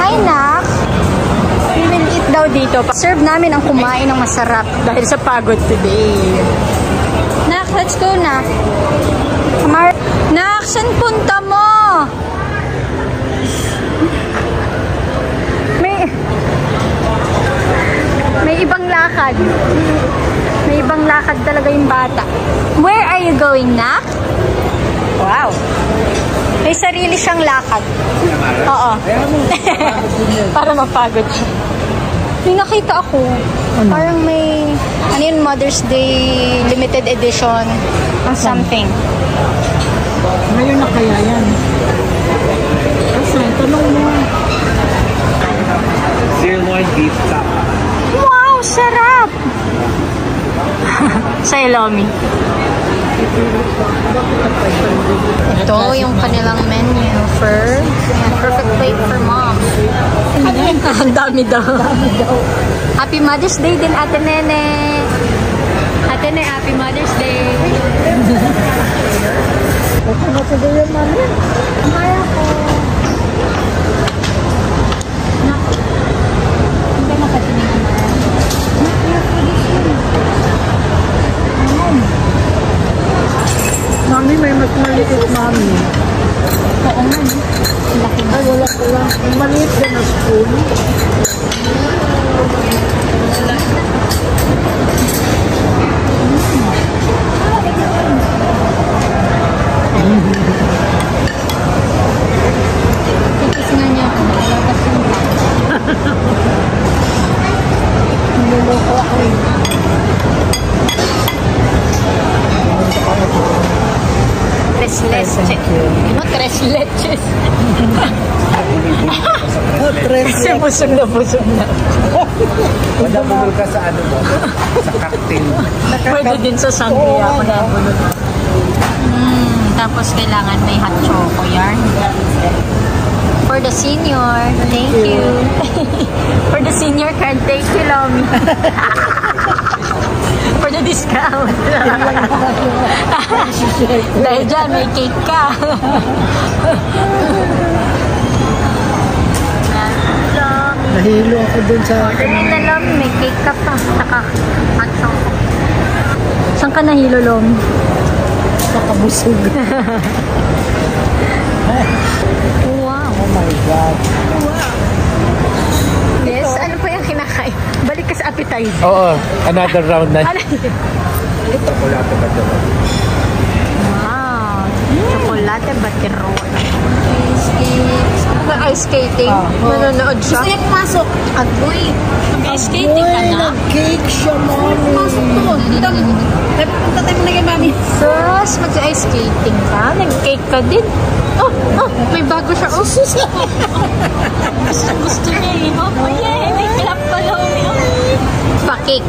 Hi, Nak. We will eat daw dito. Serve namin ang kumain ng masarap dahil sa pagod today. Nak, let's go, Nak. Nak, saan punta mo? May ibang lakad. May ibang lakad talaga yung bata. Where are you going, Nak? Wow. May sarili siyang lakad. Oo. Para mapagod siya. May nakita ako. Parang may, ano yun, Mother's Day limited edition something. Ngayon na kaya yan. Kasi, tanong mo. Sirloin beef chop. Wow, sarap! Sa Elomi. Ito yung kanilang menu for perfect plate for mom. Ang dami daw. Happy Mother's Day din, Ate Nene. Ate Nene, Happy Mother's Day. Ito na sa gaya, mami. Maya ko. Hindi makatinig ang Mami, may mas maliit, mami. oo nga, no? Laki na. Ay, wala ko lang. May maliit din na spoon. Titis nga niya ako. Nalakas yung Niloloko ako eh. tres leches. Ano? Tres leches. Kasi busog na busog na. Madabulol ka sa ano mo? Sa cocktail. Pwede din sa sangria. Tapos kailangan may hot choco yarn. For the senior, thank you. For the senior card, thank you, Lomi. For the discount. Dahil dyan, may cake ka. Nahilo ako dun sa... Order nila, Lomi, may cake ka pa. Saka hot choco. Saan ka nahilo, Lomi? Nakabusog. Wow. Oh my God. Yes, ano pa yung kinakain? Balik ka sa appetizer. Oo, another round na. Ano yun? Chocolate ba ito? Wow. Chocolate baterol. Ice skating. Manonood siya. Gusto niya pumasok. Agoy. Ice skating ka Uy, na? nag-cake siya, mami. Pumasok to. Punta tayo muna kay mami. Sus, mag-ice skating ka? Nag-cake ka din? Oh, may bago siya. Oh, sus. Gusto niya eh. Oh, yay. May clap pa daw niya. Pa-cake.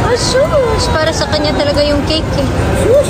Oh, sus. Para sa kanya talaga yung cake eh. Sus.